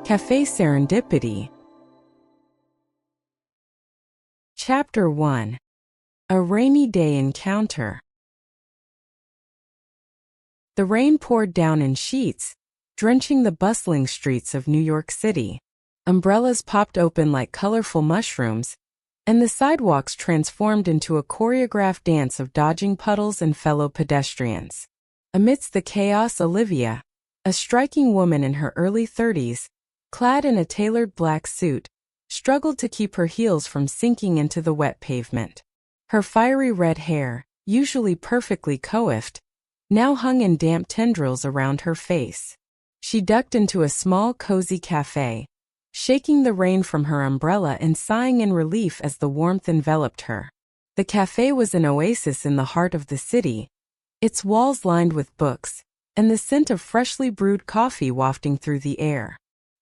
Café Serendipity. Chapter 1. A Rainy Day Encounter. The rain poured down in sheets, drenching the bustling streets of New York City. Umbrellas popped open like colorful mushrooms, and the sidewalks transformed into a choreographed dance of dodging puddles and fellow pedestrians. Amidst the chaos, Olivia, a striking woman in her early 30s, clad in a tailored black suit, struggled to keep her heels from sinking into the wet pavement. Her fiery red hair, usually perfectly coiffed, now hung in damp tendrils around her face. She ducked into a small, cozy cafe, shaking the rain from her umbrella and sighing in relief as the warmth enveloped her. The cafe was an oasis in the heart of the city, its walls lined with books, and the scent of freshly brewed coffee wafting through the air.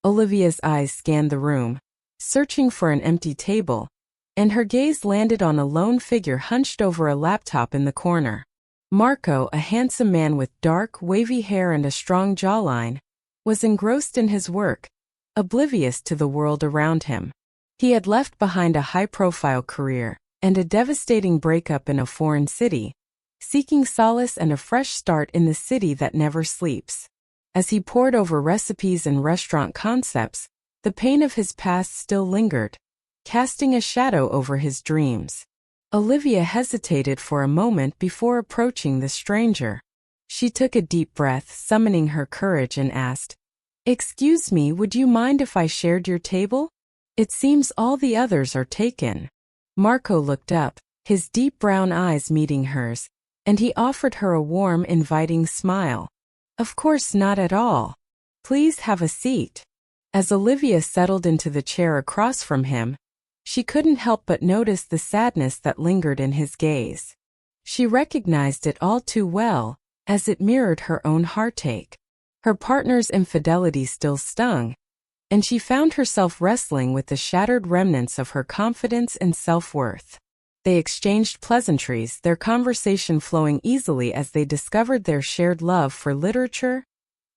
Olivia's eyes scanned the room, searching for an empty table, and her gaze landed on a lone figure hunched over a laptop in the corner. Marco, a handsome man with dark, wavy hair and a strong jawline, was engrossed in his work, oblivious to the world around him. He had left behind a high-profile career and a devastating breakup in a foreign city, seeking solace and a fresh start in the city that never sleeps. As he pored over recipes and restaurant concepts, the pain of his past still lingered, casting a shadow over his dreams. Olivia hesitated for a moment before approaching the stranger. She took a deep breath, summoning her courage, and asked, "Excuse me, would you mind if I shared your table? It seems all the others are taken." Marco looked up, his deep brown eyes meeting hers, and he offered her a warm, inviting smile. "Of course not at all. Please have a seat." As Olivia settled into the chair across from him, she couldn't help but notice the sadness that lingered in his gaze. She recognized it all too well, as it mirrored her own heartache. Her partner's infidelity still stung, and she found herself wrestling with the shattered remnants of her confidence and self-worth. They exchanged pleasantries, their conversation flowing easily as they discovered their shared love for literature,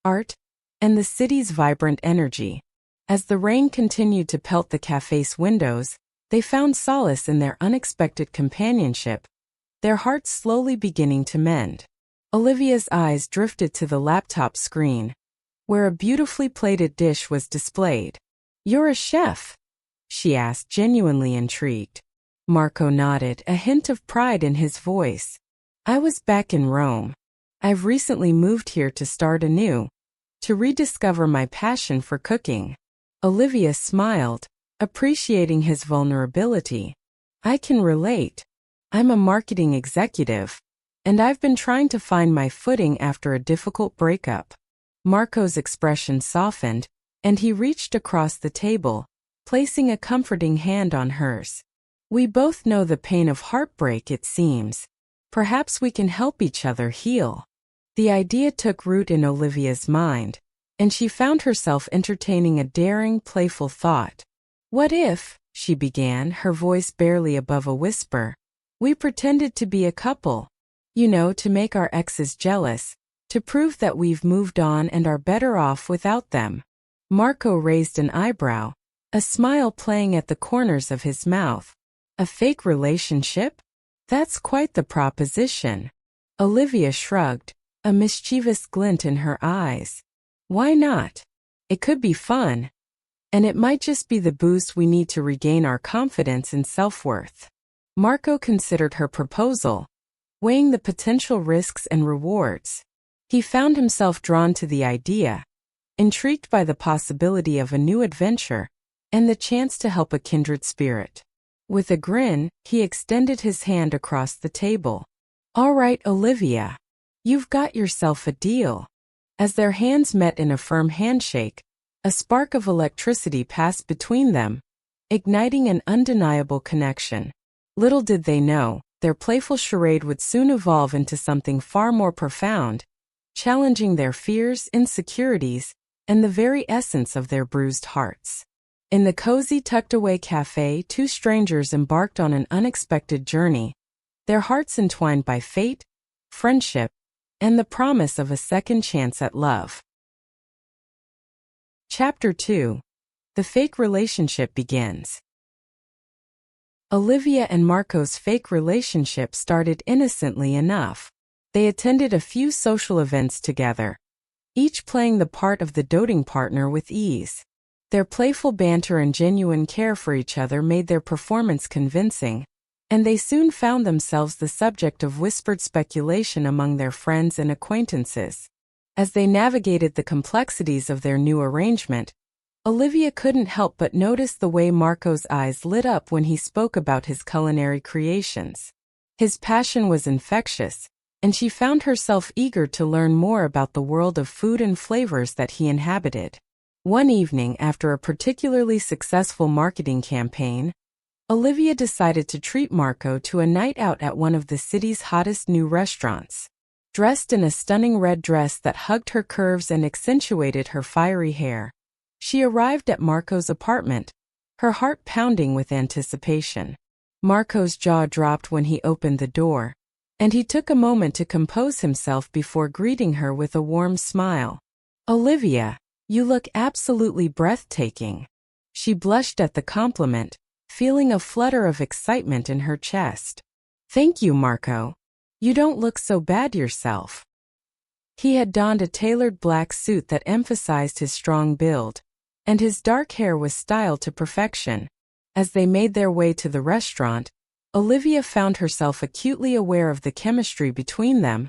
art, and the city's vibrant energy. As the rain continued to pelt the cafe's windows, they found solace in their unexpected companionship, their hearts slowly beginning to mend. Olivia's eyes drifted to the laptop screen, where a beautifully plated dish was displayed. "You're a chef?" she asked, genuinely intrigued. Marco nodded, a hint of pride in his voice. "I was back in Rome. I've recently moved here to start anew, to rediscover my passion for cooking." Olivia smiled, appreciating his vulnerability. "I can relate. I'm a marketing executive, and I've been trying to find my footing after a difficult breakup." Marco's expression softened, and he reached across the table, placing a comforting hand on hers. "We both know the pain of heartbreak, it seems. Perhaps we can help each other heal." The idea took root in Olivia's mind, and she found herself entertaining a daring, playful thought. "What if," she began, her voice barely above a whisper, "we pretended to be a couple? You know, to make our exes jealous, to prove that we've moved on and are better off without them." Marco raised an eyebrow, a smile playing at the corners of his mouth. "A fake relationship? That's quite the proposition." Olivia shrugged, a mischievous glint in her eyes. "Why not? It could be fun. And it might just be the boost we need to regain our confidence and self-worth." Marco considered her proposal, weighing the potential risks and rewards. He found himself drawn to the idea, intrigued by the possibility of a new adventure and the chance to help a kindred spirit. With a grin, he extended his hand across the table. "All right, Olivia. You've got yourself a deal." As their hands met in a firm handshake, a spark of electricity passed between them, igniting an undeniable connection. Little did they know, their playful charade would soon evolve into something far more profound, challenging their fears, insecurities, and the very essence of their bruised hearts. In the cozy, tucked-away cafe, two strangers embarked on an unexpected journey, their hearts entwined by fate, friendship, and the promise of a second chance at love. Chapter 2. The Fake Relationship Begins. Olivia and Marco's fake relationship started innocently enough. They attended a few social events together, each playing the part of the doting partner with ease. Their playful banter and genuine care for each other made their performance convincing, and they soon found themselves the subject of whispered speculation among their friends and acquaintances. As they navigated the complexities of their new arrangement, Olivia couldn't help but notice the way Marco's eyes lit up when he spoke about his culinary creations. His passion was infectious, and she found herself eager to learn more about the world of food and flavors that he inhabited. One evening, after a particularly successful marketing campaign, Olivia decided to treat Marco to a night out at one of the city's hottest new restaurants. Dressed in a stunning red dress that hugged her curves and accentuated her fiery hair, she arrived at Marco's apartment, her heart pounding with anticipation. Marco's jaw dropped when he opened the door, and he took a moment to compose himself before greeting her with a warm smile. "Olivia, you look absolutely breathtaking." She blushed at the compliment, feeling a flutter of excitement in her chest. "Thank you, Marco. You don't look so bad yourself." He had donned a tailored black suit that emphasized his strong build, and his dark hair was styled to perfection. As they made their way to the restaurant, Olivia found herself acutely aware of the chemistry between them,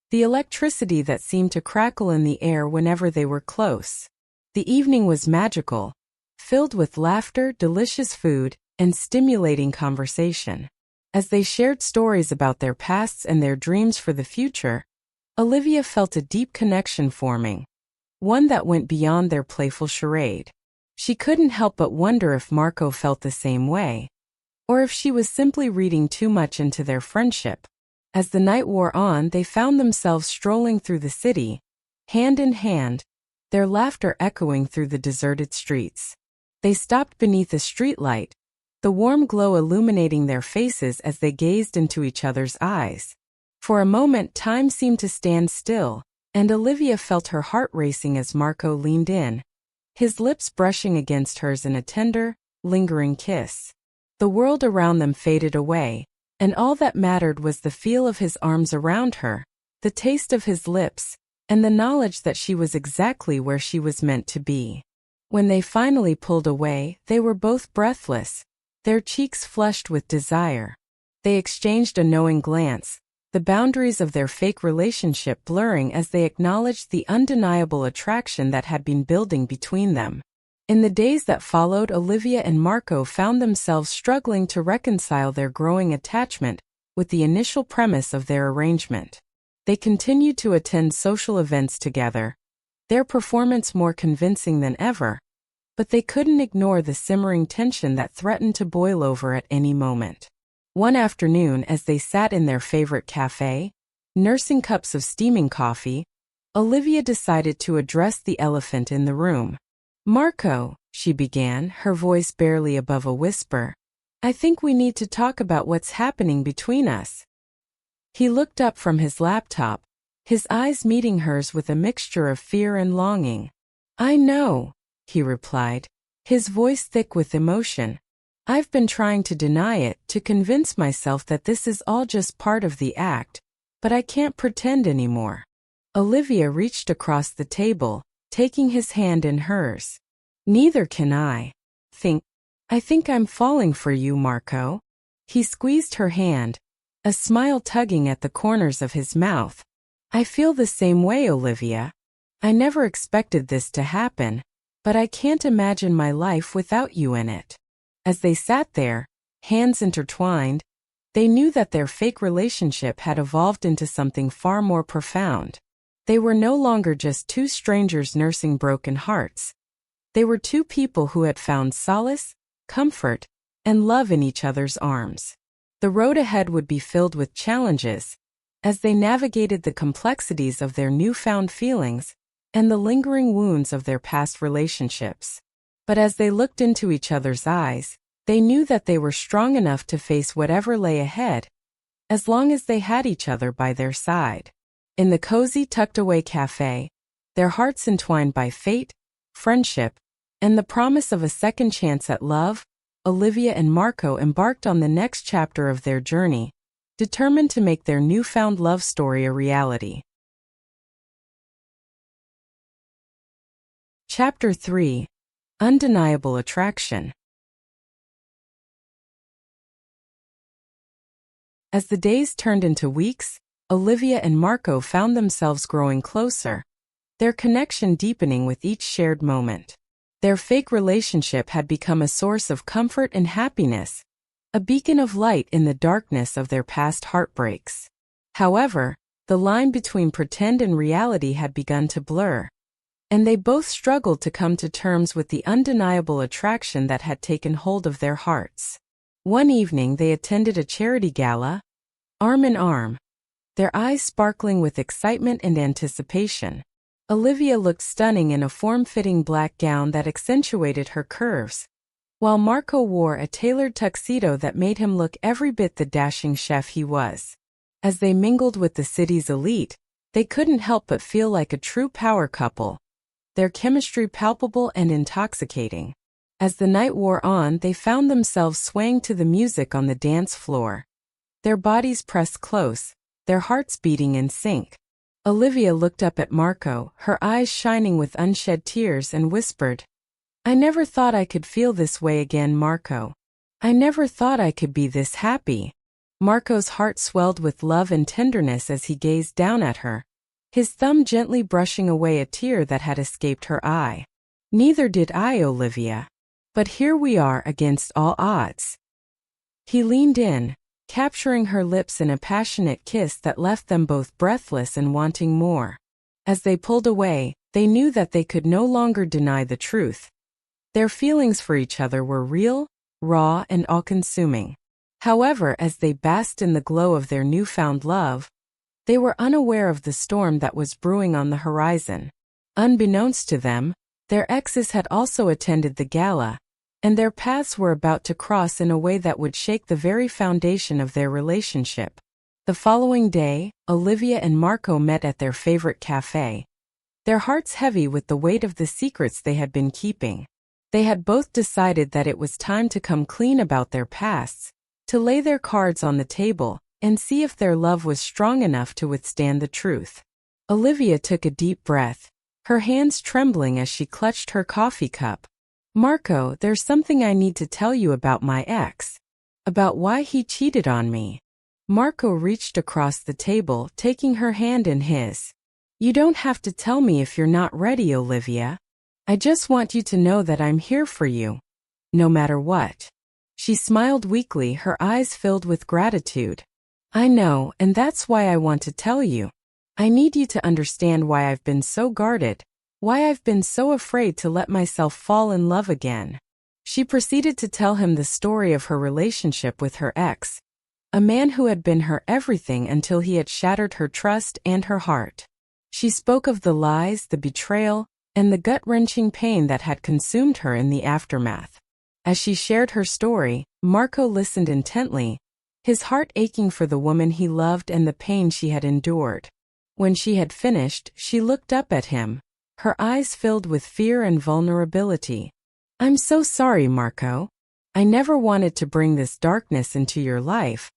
the electricity that seemed to crackle in the air whenever they were close. The evening was magical, filled with laughter, delicious food, and stimulating conversation. As they shared stories about their pasts and their dreams for the future, Olivia felt a deep connection forming, one that went beyond their playful charade. She couldn't help but wonder if Marco felt the same way, or if she was simply reading too much into their friendship. As the night wore on, they found themselves strolling through the city, hand in hand, their laughter echoing through the deserted streets. They stopped beneath a streetlight, the warm glow illuminating their faces as they gazed into each other's eyes. For a moment, time seemed to stand still, and Olivia felt her heart racing as Marco leaned in, his lips brushing against hers in a tender, lingering kiss. The world around them faded away, and all that mattered was the feel of his arms around her, the taste of his lips, and the knowledge that she was exactly where she was meant to be. When they finally pulled away, they were both breathless, their cheeks flushed with desire. They exchanged a knowing glance, the boundaries of their fake relationship blurring as they acknowledged the undeniable attraction that had been building between them. In the days that followed, Olivia and Marco found themselves struggling to reconcile their growing attachment with the initial premise of their arrangement. They continued to attend social events together, their performance more convincing than ever, but they couldn't ignore the simmering tension that threatened to boil over at any moment. One afternoon, as they sat in their favorite cafe, nursing cups of steaming coffee, Olivia decided to address the elephant in the room. "Marco," she began, her voice barely above a whisper, "I think we need to talk about what's happening between us." He looked up from his laptop, his eyes meeting hers with a mixture of fear and longing. "I know," he replied, his voice thick with emotion. "I've been trying to deny it, to convince myself that this is all just part of the act, but I can't pretend anymore." Olivia reached across the table, taking his hand in hers. "Neither can I. I think I'm falling for you, Marco." He squeezed her hand, a smile tugging at the corners of his mouth. "I feel the same way, Olivia. I never expected this to happen, but I can't imagine my life without you in it." As they sat there, hands intertwined, they knew that their fake relationship had evolved into something far more profound. They were no longer just two strangers nursing broken hearts. They were two people who had found solace, comfort, and love in each other's arms. The road ahead would be filled with challenges, as they navigated the complexities of their newfound feelings and the lingering wounds of their past relationships. But as they looked into each other's eyes, they knew that they were strong enough to face whatever lay ahead, as long as they had each other by their side. In the cozy, tucked-away cafe, their hearts entwined by fate, friendship, and the promise of a second chance at love, Olivia and Marco embarked on the next chapter of their journey, determined to make their newfound love story a reality. Chapter 3: Undeniable Attraction. As the days turned into weeks, Olivia and Marco found themselves growing closer, their connection deepening with each shared moment. Their fake relationship had become a source of comfort and happiness, a beacon of light in the darkness of their past heartbreaks. However, the line between pretend and reality had begun to blur, and they both struggled to come to terms with the undeniable attraction that had taken hold of their hearts. One evening they attended a charity gala, arm in arm, their eyes sparkling with excitement and anticipation. Olivia looked stunning in a form-fitting black gown that accentuated her curves, while Marco wore a tailored tuxedo that made him look every bit the dashing chef he was. As they mingled with the city's elite, they couldn't help but feel like a true power couple, their chemistry palpable and intoxicating. As the night wore on, they found themselves swaying to the music on the dance floor, their bodies pressed close, their hearts beating in sync. Olivia looked up at Marco, her eyes shining with unshed tears, and whispered, "I never thought I could feel this way again, Marco. I never thought I could be this happy." Marco's heart swelled with love and tenderness as he gazed down at her, his thumb gently brushing away a tear that had escaped her eye. "Neither did I, Olivia. But here we are against all odds." He leaned in, capturing her lips in a passionate kiss that left them both breathless and wanting more. As they pulled away, they knew that they could no longer deny the truth. Their feelings for each other were real, raw, and all-consuming. However, as they basked in the glow of their newfound love, they were unaware of the storm that was brewing on the horizon. Unbeknownst to them, their exes had also attended the gala, and their paths were about to cross in a way that would shake the very foundation of their relationship. The following day, Olivia and Marco met at their favorite cafe, their hearts heavy with the weight of the secrets they had been keeping. They had both decided that it was time to come clean about their pasts, to lay their cards on the table, and see if their love was strong enough to withstand the truth. Olivia took a deep breath, her hands trembling as she clutched her coffee cup. "Marco, there's something I need to tell you about my ex. About why he cheated on me." Marco reached across the table, taking her hand in his. "You don't have to tell me if you're not ready, Olivia. I just want you to know that I'm here for you, no matter what." She smiled weakly, her eyes filled with gratitude. "I know, and that's why I want to tell you. I need you to understand why I've been so guarded, why I've been so afraid to let myself fall in love again." She proceeded to tell him the story of her relationship with her ex, a man who had been her everything until he had shattered her trust and her heart. She spoke of the lies, the betrayal, and the gut-wrenching pain that had consumed her in the aftermath. As she shared her story, Marco listened intently, his heart aching for the woman he loved and the pain she had endured. When she had finished, she looked up at him, her eyes filled with fear and vulnerability. "I'm so sorry, Marco. I never wanted to bring this darkness into your life,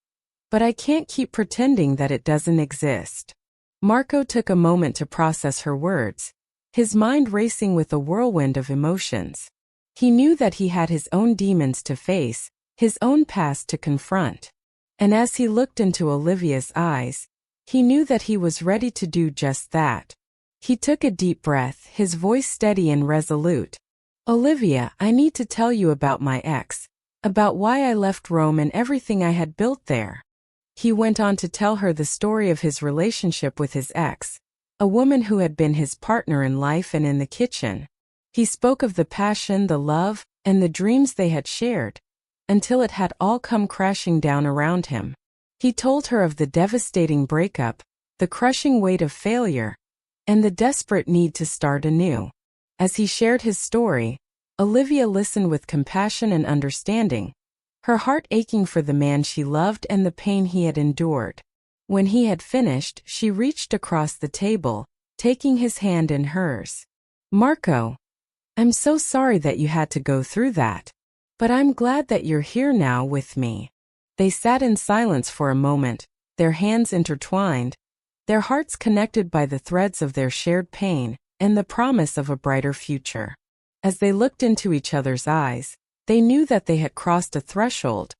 but I can't keep pretending that it doesn't exist." Marco took a moment to process her words, his mind racing with a whirlwind of emotions. He knew that he had his own demons to face, his own past to confront. And as he looked into Olivia's eyes, he knew that he was ready to do just that. He took a deep breath, his voice steady and resolute. "Olivia, I need to tell you about my ex, about why I left Rome and everything I had built there." He went on to tell her the story of his relationship with his ex, a woman who had been his partner in life and in the kitchen. He spoke of the passion, the love, and the dreams they had shared, until it had all come crashing down around him. He told her of the devastating breakup, the crushing weight of failure, and the desperate need to start anew. As he shared his story, Olivia listened with compassion and understanding, her heart aching for the man she loved and the pain he had endured. When he had finished, she reached across the table, taking his hand in hers. "Marco, I'm so sorry that you had to go through that. But I'm glad that you're here now with me." They sat in silence for a moment, their hands intertwined, their hearts connected by the threads of their shared pain and the promise of a brighter future. As they looked into each other's eyes, they knew that they had crossed a threshold,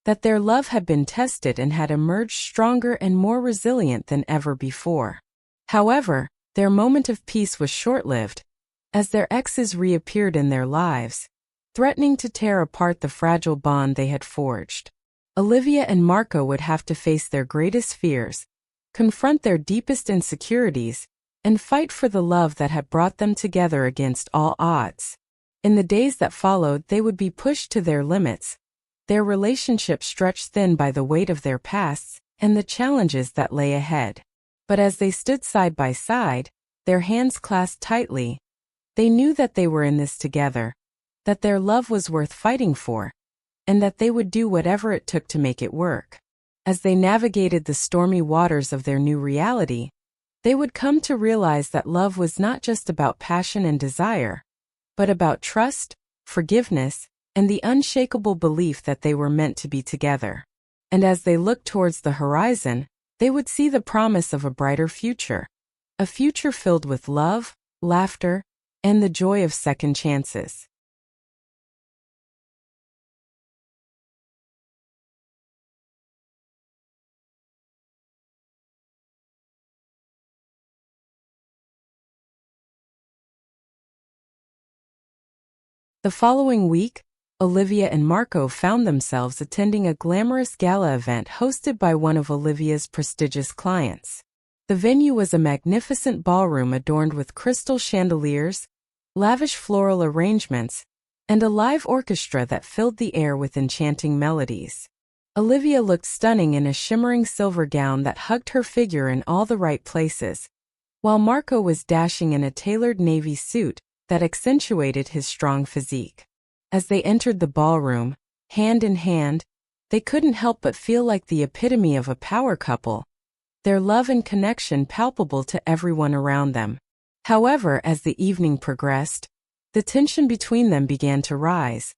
that their love had been tested and had emerged stronger and more resilient than ever before. However, their moment of peace was short-lived, as their exes reappeared in their lives, threatening to tear apart the fragile bond they had forged. Olivia and Marco would have to face their greatest fears, confront their deepest insecurities, and fight for the love that had brought them together against all odds. In the days that followed, they would be pushed to their limits, their relationship stretched thin by the weight of their pasts and the challenges that lay ahead. But as they stood side by side, their hands clasped tightly, they knew that they were in this together, that their love was worth fighting for, and that they would do whatever it took to make it work. As they navigated the stormy waters of their new reality, they would come to realize that love was not just about passion and desire, but about trust, forgiveness, and the unshakable belief that they were meant to be together. And as they looked towards the horizon, they would see the promise of a brighter future, a future filled with love, laughter, and the joy of second chances. The following week, Olivia and Marco found themselves attending a glamorous gala event hosted by one of Olivia's prestigious clients. The venue was a magnificent ballroom adorned with crystal chandeliers, lavish floral arrangements, and a live orchestra that filled the air with enchanting melodies. Olivia looked stunning in a shimmering silver gown that hugged her figure in all the right places, while Marco was dashing in a tailored navy suit that accentuated his strong physique. As they entered the ballroom, hand in hand, they couldn't help but feel like the epitome of a power couple, their love and connection palpable to everyone around them. However, as the evening progressed, the tension between them began to rise,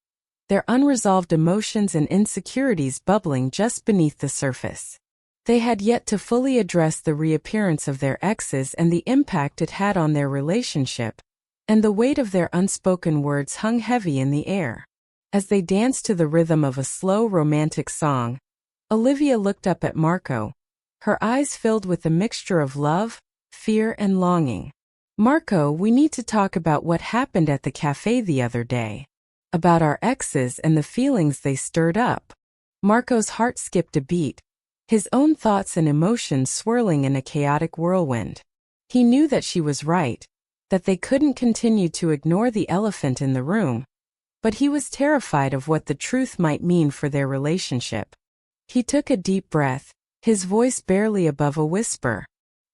their unresolved emotions and insecurities bubbling just beneath the surface. They had yet to fully address the reappearance of their exes and the impact it had on their relationship, and the weight of their unspoken words hung heavy in the air. As they danced to the rhythm of a slow romantic song, Olivia looked up at Marco, her eyes filled with a mixture of love, fear, and longing. "Marco, we need to talk about what happened at the cafe the other day. About our exes and the feelings they stirred up." Marco's heart skipped a beat, his own thoughts and emotions swirling in a chaotic whirlwind. He knew that she was right, that they couldn't continue to ignore the elephant in the room, but he was terrified of what the truth might mean for their relationship. He took a deep breath, his voice barely above a whisper.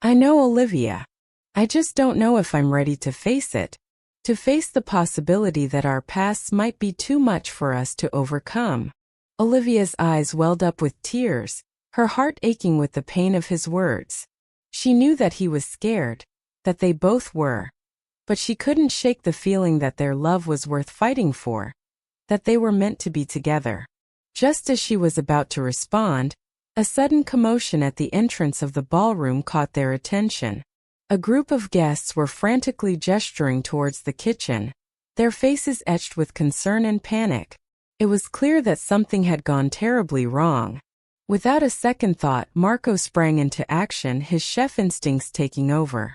"I know, Olivia. I just don't know if I'm ready to face it, to face the possibility that our pasts might be too much for us to overcome." Olivia's eyes welled up with tears, her heart aching with the pain of his words. She knew that he was scared, that they both were, but she couldn't shake the feeling that their love was worth fighting for, that they were meant to be together. Just as she was about to respond, a sudden commotion at the entrance of the ballroom caught their attention. A group of guests were frantically gesturing towards the kitchen, their faces etched with concern and panic. It was clear that something had gone terribly wrong. Without a second thought, Marco sprang into action, his chef instincts taking over.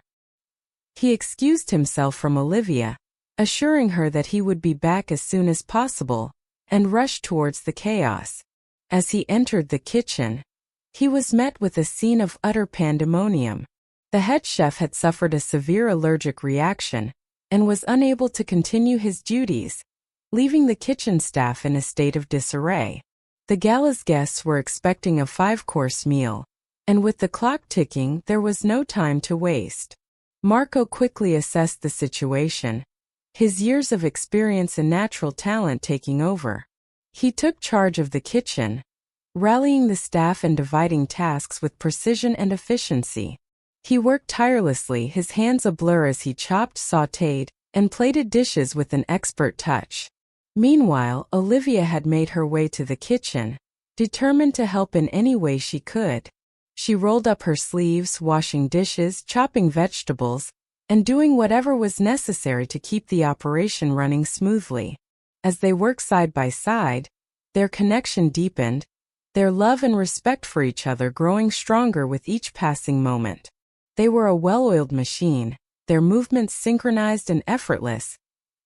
He excused himself from Olivia, assuring her that he would be back as soon as possible, and rushed towards the chaos. As he entered the kitchen, he was met with a scene of utter pandemonium. The head chef had suffered a severe allergic reaction and was unable to continue his duties, leaving the kitchen staff in a state of disarray. The gala's guests were expecting a 5-course meal, and with the clock ticking, there was no time to waste. Marco quickly assessed the situation, his years of experience and natural talent taking over. He took charge of the kitchen, rallying the staff and dividing tasks with precision and efficiency. He worked tirelessly, his hands a blur as he chopped, sautéed, and plated dishes with an expert touch. Meanwhile, Olivia had made her way to the kitchen, determined to help in any way she could. She rolled up her sleeves, washing dishes, chopping vegetables, and doing whatever was necessary to keep the operation running smoothly. As they worked side by side, their connection deepened, their love and respect for each other growing stronger with each passing moment. They were a well-oiled machine, their movements synchronized and effortless,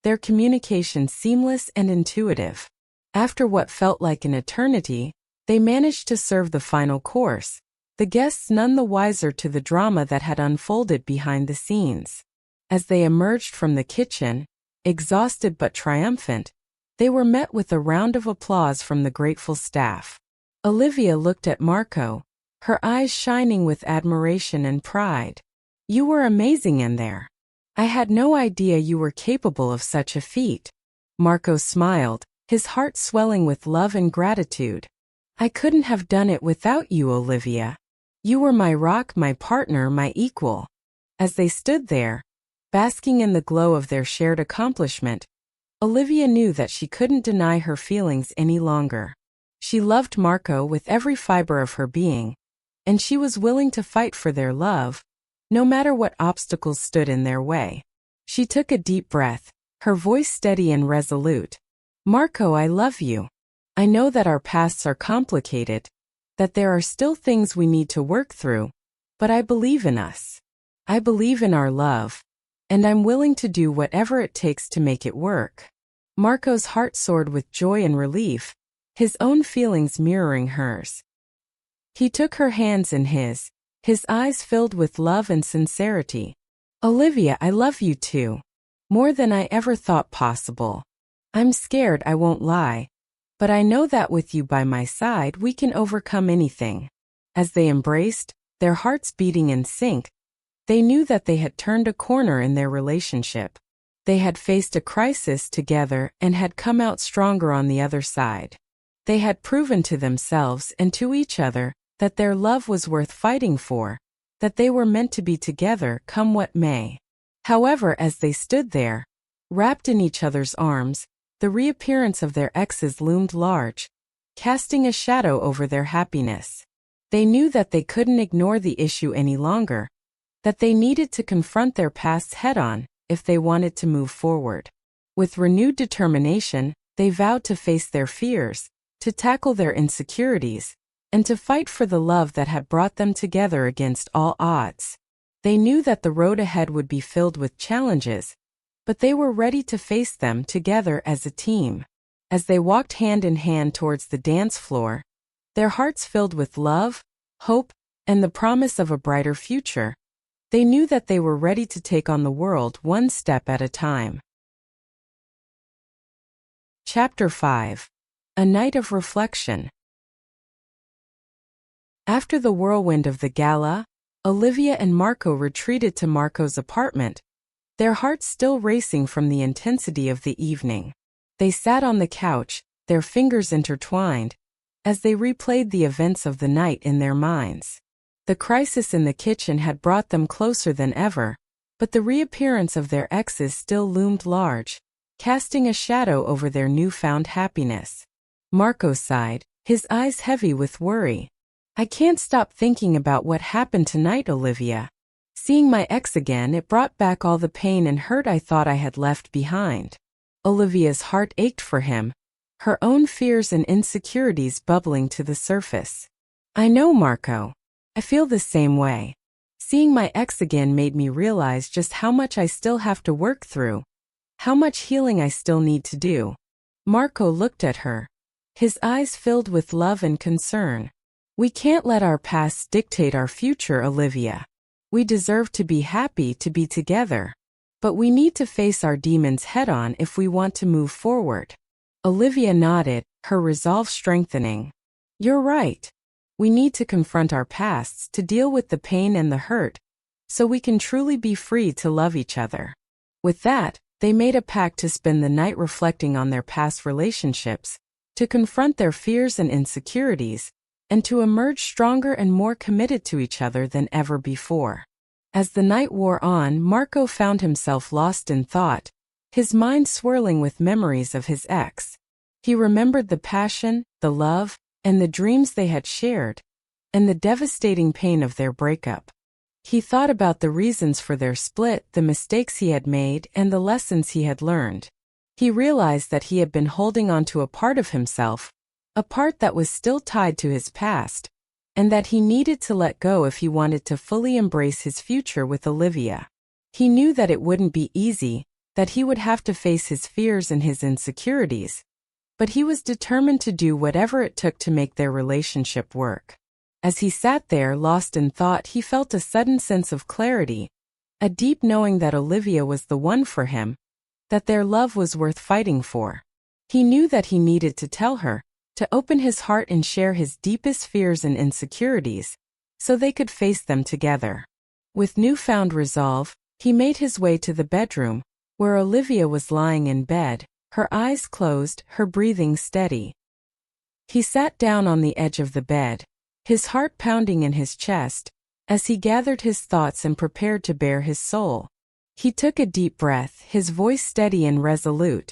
their communication seamless and intuitive. After what felt like an eternity, they managed to serve the final course, the guests none the wiser to the drama that had unfolded behind the scenes. As they emerged from the kitchen, exhausted but triumphant, they were met with a round of applause from the grateful staff. Olivia looked at Marco, her eyes shining with admiration and pride. "You were amazing in there. I had no idea you were capable of such a feat." Marco smiled, his heart swelling with love and gratitude. "I couldn't have done it without you, Olivia. You were my rock, my partner, my equal." As they stood there, basking in the glow of their shared accomplishment, Olivia knew that she couldn't deny her feelings any longer. She loved Marco with every fiber of her being, and she was willing to fight for their love, no matter what obstacles stood in their way. She took a deep breath, her voice steady and resolute. "Marco, I love you. I know that our pasts are complicated, that there are still things we need to work through, but I believe in us. I believe in our love, and I'm willing to do whatever it takes to make it work." Marco's heart soared with joy and relief, his own feelings mirroring hers. He took her hands in his eyes filled with love and sincerity. "Olivia, I love you too. More than I ever thought possible. I'm scared, I won't lie, but I know that with you by my side we can overcome anything." As they embraced, their hearts beating in sync, they knew that they had turned a corner in their relationship. They had faced a crisis together and had come out stronger on the other side. They had proven to themselves and to each other that their love was worth fighting for, that they were meant to be together come what may. However, as they stood there, wrapped in each other's arms, the reappearance of their exes loomed large, casting a shadow over their happiness. They knew that they couldn't ignore the issue any longer, that they needed to confront their pasts head-on if they wanted to move forward. With renewed determination, they vowed to face their fears, to tackle their insecurities, and to fight for the love that had brought them together against all odds. They knew that the road ahead would be filled with challenges, but they were ready to face them together as a team. As they walked hand in hand towards the dance floor, their hearts filled with love, hope, and the promise of a brighter future, they knew that they were ready to take on the world one step at a time. Chapter 5. A Night of Reflection. After the whirlwind of the gala, Olivia and Marco retreated to Marco's apartment, their hearts still racing from the intensity of the evening. They sat on the couch, their fingers intertwined, as they replayed the events of the night in their minds. The crisis in the kitchen had brought them closer than ever, but the reappearance of their exes still loomed large, casting a shadow over their newfound happiness. Marco sighed, his eyes heavy with worry. "I can't stop thinking about what happened tonight, Olivia. Seeing my ex again, it brought back all the pain and hurt I thought I had left behind." Olivia's heart ached for him, her own fears and insecurities bubbling to the surface. "I know, Marco. I feel the same way. Seeing my ex again made me realize just how much I still have to work through, how much healing I still need to do." Marco looked at her, his eyes filled with love and concern. "We can't let our past dictate our future, Olivia. We deserve to be happy to be together, but we need to face our demons head-on if we want to move forward." Olivia nodded, her resolve strengthening. "You're right. We need to confront our pasts to deal with the pain and the hurt, so we can truly be free to love each other." With that, they made a pact to spend the night reflecting on their past relationships, to confront their fears and insecurities, and to emerge stronger and more committed to each other than ever before. As the night wore on, Marco found himself lost in thought, his mind swirling with memories of his ex. He remembered the passion, the love, and the dreams they had shared, and the devastating pain of their breakup. He thought about the reasons for their split, the mistakes he had made, and the lessons he had learned. He realized that he had been holding on to a part of himself, a part that was still tied to his past, and that he needed to let go if he wanted to fully embrace his future with Olivia. He knew that it wouldn't be easy, that he would have to face his fears and his insecurities, but he was determined to do whatever it took to make their relationship work. As he sat there lost in thought, he felt a sudden sense of clarity, a deep knowing that Olivia was the one for him, that their love was worth fighting for. He knew that he needed to tell her, to open his heart and share his deepest fears and insecurities, so they could face them together. With newfound resolve, he made his way to the bedroom, where Olivia was lying in bed, her eyes closed, her breathing steady. He sat down on the edge of the bed, his heart pounding in his chest, as he gathered his thoughts and prepared to bare his soul. He took a deep breath, his voice steady and resolute.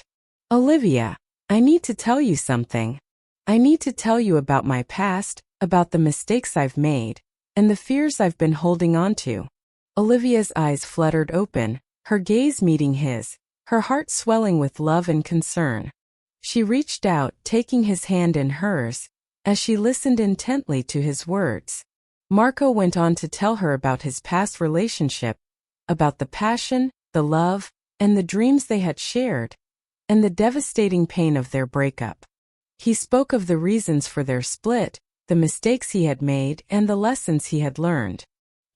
"Olivia, I need to tell you something. I need to tell you about my past, about the mistakes I've made, and the fears I've been holding on to." Olivia's eyes fluttered open, her gaze meeting his, her heart swelling with love and concern. She reached out, taking his hand in hers, as she listened intently to his words. Marco went on to tell her about his past relationship, about the passion, the love, and the dreams they had shared, and the devastating pain of their breakup. He spoke of the reasons for their split, the mistakes he had made, and the lessons he had learned.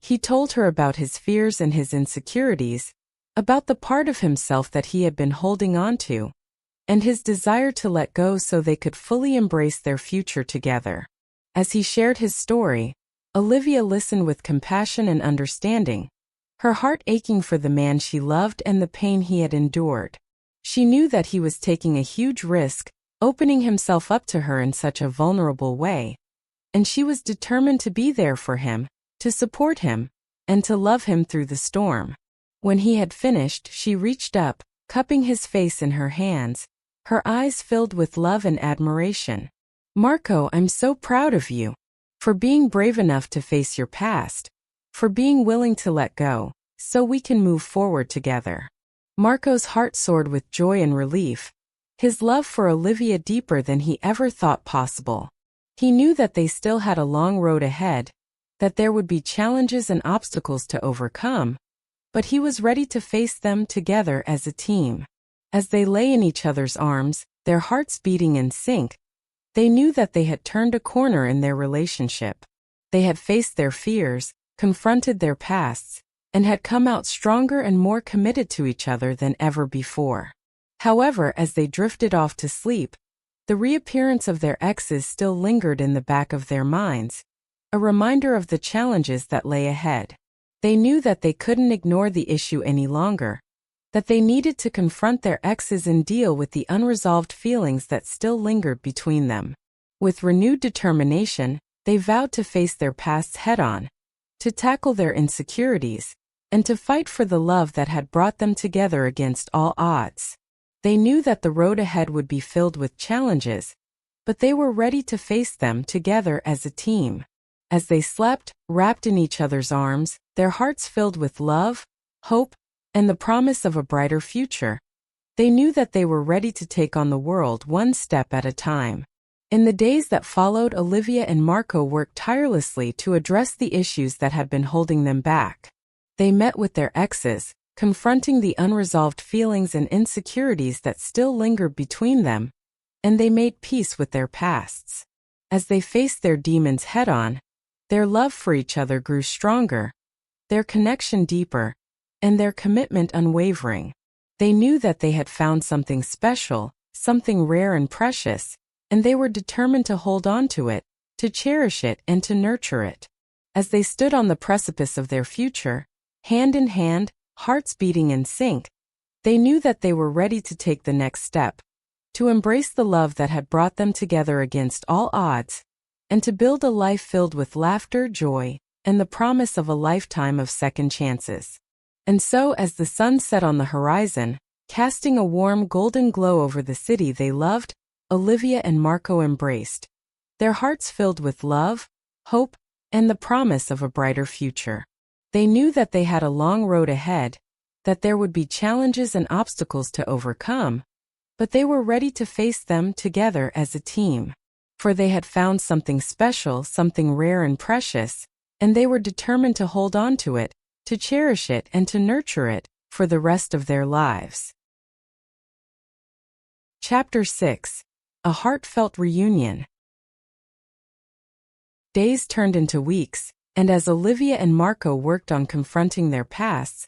He told her about his fears and his insecurities, about the part of himself that he had been holding on to, and his desire to let go so they could fully embrace their future together. As he shared his story, Olivia listened with compassion and understanding, her heart aching for the man she loved and the pain he had endured. She knew that he was taking a huge risk, opening himself up to her in such a vulnerable way, and she was determined to be there for him, to support him, and to love him through the storm. When he had finished, she reached up, cupping his face in her hands, her eyes filled with love and admiration. "Marco, I'm so proud of you. For being brave enough to face your past. For being willing to let go, so we can move forward together." Marco's heart soared with joy and relief, his love for Olivia deeper than he ever thought possible. He knew that they still had a long road ahead, that there would be challenges and obstacles to overcome, but he was ready to face them together as a team. As they lay in each other's arms, their hearts beating in sync, they knew that they had turned a corner in their relationship. They had faced their fears, confronted their pasts, and had come out stronger and more committed to each other than ever before. However, as they drifted off to sleep, the reappearance of their exes still lingered in the back of their minds, a reminder of the challenges that lay ahead. They knew that they couldn't ignore the issue any longer, that they needed to confront their exes and deal with the unresolved feelings that still lingered between them. With renewed determination, they vowed to face their pasts head-on, to tackle their insecurities, and to fight for the love that had brought them together against all odds. They knew that the road ahead would be filled with challenges, but they were ready to face them together as a team. As they slept, wrapped in each other's arms, their hearts filled with love, hope, and the promise of a brighter future, they knew that they were ready to take on the world one step at a time. In the days that followed, Olivia and Marco worked tirelessly to address the issues that had been holding them back. They met with their exes, confronting the unresolved feelings and insecurities that still lingered between them, and they made peace with their pasts. As they faced their demons head-on, their love for each other grew stronger, their connection deeper, and their commitment unwavering. They knew that they had found something special, something rare and precious, and they were determined to hold on to it, to cherish it and to nurture it. As they stood on the precipice of their future, hand in hand, hearts beating in sync, they knew that they were ready to take the next step, to embrace the love that had brought them together against all odds, and to build a life filled with laughter, joy, and the promise of a lifetime of second chances. And so, as the sun set on the horizon, casting a warm golden glow over the city they loved, Olivia and Marco embraced, their hearts filled with love, hope, and the promise of a brighter future. They knew that they had a long road ahead, that there would be challenges and obstacles to overcome, but they were ready to face them together as a team. For they had found something special, something rare and precious, and they were determined to hold on to it, to cherish it and to nurture it for the rest of their lives. Chapter 6. A Heartfelt Reunion. Days turned into weeks, and as Olivia and Marco worked on confronting their pasts,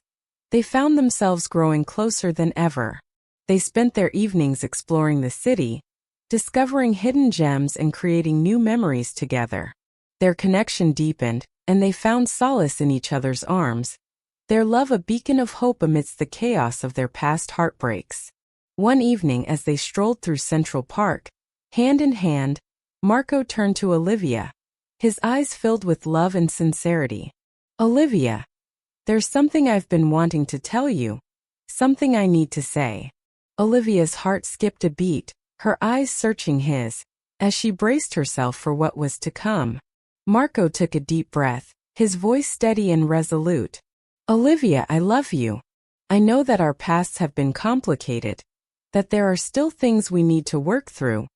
they found themselves growing closer than ever. They spent their evenings exploring the city, discovering hidden gems and creating new memories together. Their connection deepened, and they found solace in each other's arms, their love a beacon of hope amidst the chaos of their past heartbreaks. One evening as they strolled through Central Park, hand in hand, Marco turned to Olivia, his eyes filled with love and sincerity. "Olivia, there's something I've been wanting to tell you, something I need to say." Olivia's heart skipped a beat, her eyes searching his, as she braced herself for what was to come. Marco took a deep breath, his voice steady and resolute. "Olivia, I love you. I know that our pasts have been complicated, that there are still things we need to work through,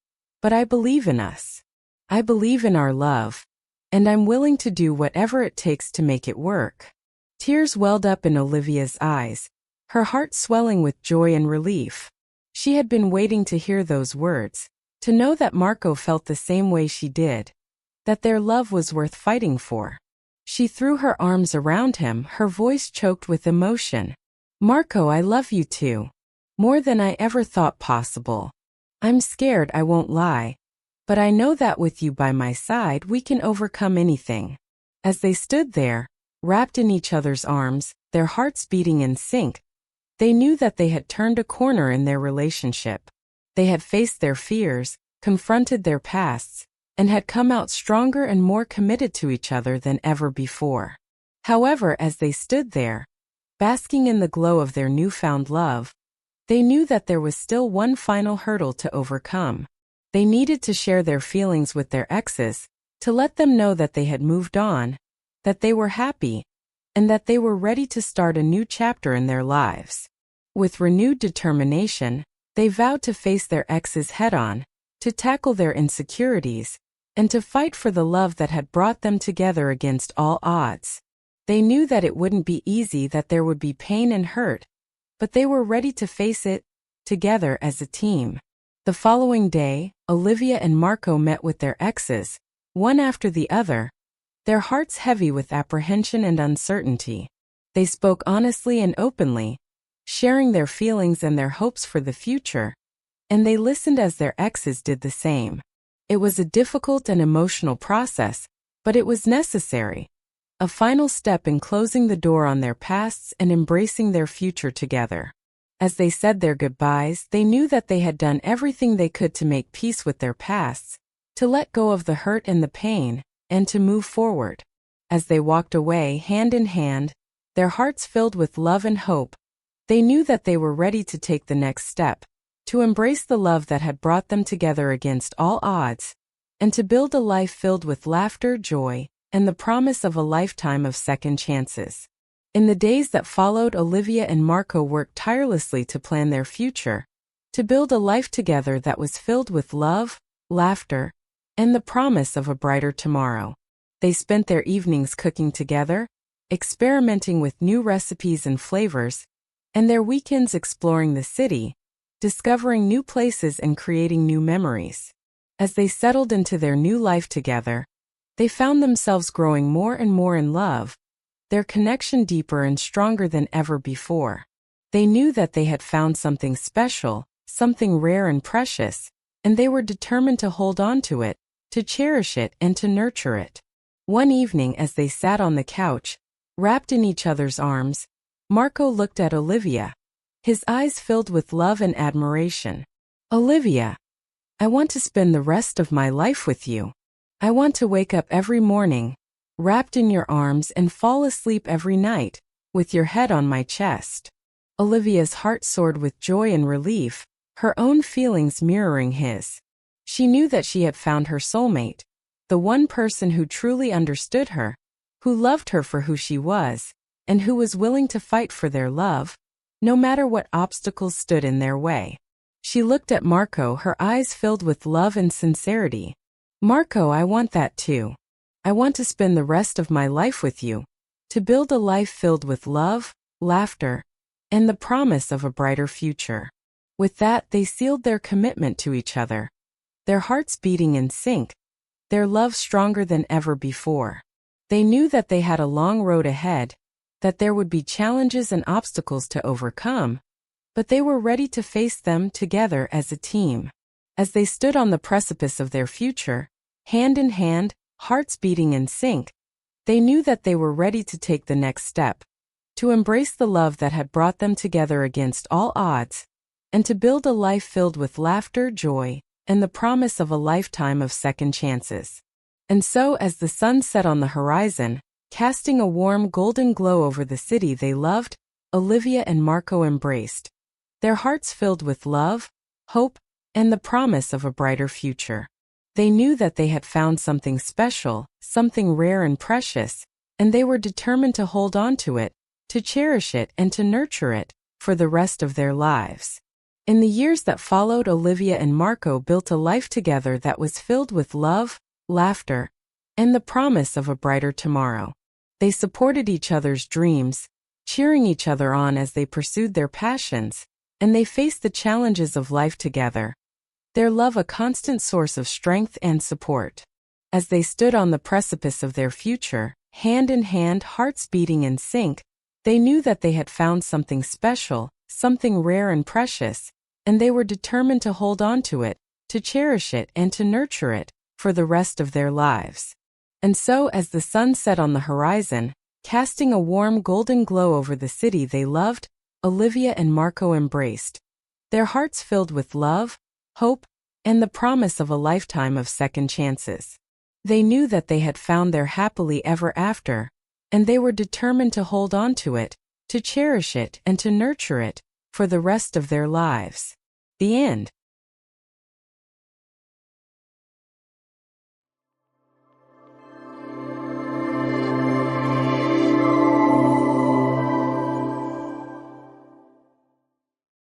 but I believe in us. I believe in our love, and I'm willing to do whatever it takes to make it work." Tears welled up in Olivia's eyes, her heart swelling with joy and relief. She had been waiting to hear those words, to know that Marco felt the same way she did, that their love was worth fighting for. She threw her arms around him, her voice choked with emotion. "Marco, I love you too. More than I ever thought possible. I'm scared, I won't lie, but I know that with you by my side we can overcome anything." As they stood there, wrapped in each other's arms, their hearts beating in sync, they knew that they had turned a corner in their relationship. They had faced their fears, confronted their pasts, and had come out stronger and more committed to each other than ever before. However, as they stood there, basking in the glow of their newfound love, they knew that there was still one final hurdle to overcome. They needed to share their feelings with their exes, to let them know that they had moved on, that they were happy, and that they were ready to start a new chapter in their lives. With renewed determination, they vowed to face their exes head-on, to tackle their insecurities, and to fight for the love that had brought them together against all odds. They knew that it wouldn't be easy, that there would be pain and hurt, but they were ready to face it, together as a team. The following day, Olivia and Marco met with their exes, one after the other, their hearts heavy with apprehension and uncertainty. They spoke honestly and openly, sharing their feelings and their hopes for the future, and they listened as their exes did the same. It was a difficult and emotional process, but it was necessary. A final step in closing the door on their pasts and embracing their future together. As they said their goodbyes, they knew that they had done everything they could to make peace with their pasts, to let go of the hurt and the pain, and to move forward. As they walked away hand in hand, their hearts filled with love and hope, they knew that they were ready to take the next step, to embrace the love that had brought them together against all odds, and to build a life filled with laughter, joy, and the promise of a lifetime of second chances. In the days that followed, Olivia and Marco worked tirelessly to plan their future, to build a life together that was filled with love, laughter, and the promise of a brighter tomorrow. They spent their evenings cooking together, experimenting with new recipes and flavors, and their weekends exploring the city, discovering new places and creating new memories. As they settled into their new life together, they found themselves growing more and more in love, their connection deeper and stronger than ever before. They knew that they had found something special, something rare and precious, and they were determined to hold on to it, to cherish it and to nurture it. One evening as they sat on the couch, wrapped in each other's arms, Marco looked at Olivia, his eyes filled with love and admiration. "Olivia, I want to spend the rest of my life with you. I want to wake up every morning, wrapped in your arms and fall asleep every night, with your head on my chest." Olivia's heart soared with joy and relief, her own feelings mirroring his. She knew that she had found her soulmate, the one person who truly understood her, who loved her for who she was, and who was willing to fight for their love, no matter what obstacles stood in their way. She looked at Marco, her eyes filled with love and sincerity. "Marco, I want that too. I want to spend the rest of my life with you, to build a life filled with love, laughter, and the promise of a brighter future." With that, they sealed their commitment to each other, their hearts beating in sync, their love stronger than ever before. They knew that they had a long road ahead, that there would be challenges and obstacles to overcome, but they were ready to face them together as a team. As they stood on the precipice of their future, hand in hand, hearts beating in sync, they knew that they were ready to take the next step, to embrace the love that had brought them together against all odds, and to build a life filled with laughter, joy, and the promise of a lifetime of second chances. And so, as the sun set on the horizon, casting a warm golden glow over the city they loved, Olivia and Marco embraced, their hearts filled with love, hope, and the promise of a brighter future. They knew that they had found something special, something rare and precious, and they were determined to hold on to it, to cherish it and to nurture it for the rest of their lives. In the years that followed, Olivia and Marco built a life together that was filled with love, laughter, and the promise of a brighter tomorrow. They supported each other's dreams, cheering each other on as they pursued their passions, and they faced the challenges of life together, their love a constant source of strength and support. As they stood on the precipice of their future, hand in hand, hearts beating in sync, they knew that they had found something special, something rare and precious, and they were determined to hold on to it, to cherish it and to nurture it for the rest of their lives. And so, as the sun set on the horizon, casting a warm golden glow over the city they loved, Olivia and Marco embraced, their hearts filled with love, hope, and the promise of a lifetime of second chances. They knew that they had found their happily ever after, and they were determined to hold on to it, to cherish it and to nurture it for the rest of their lives. The end.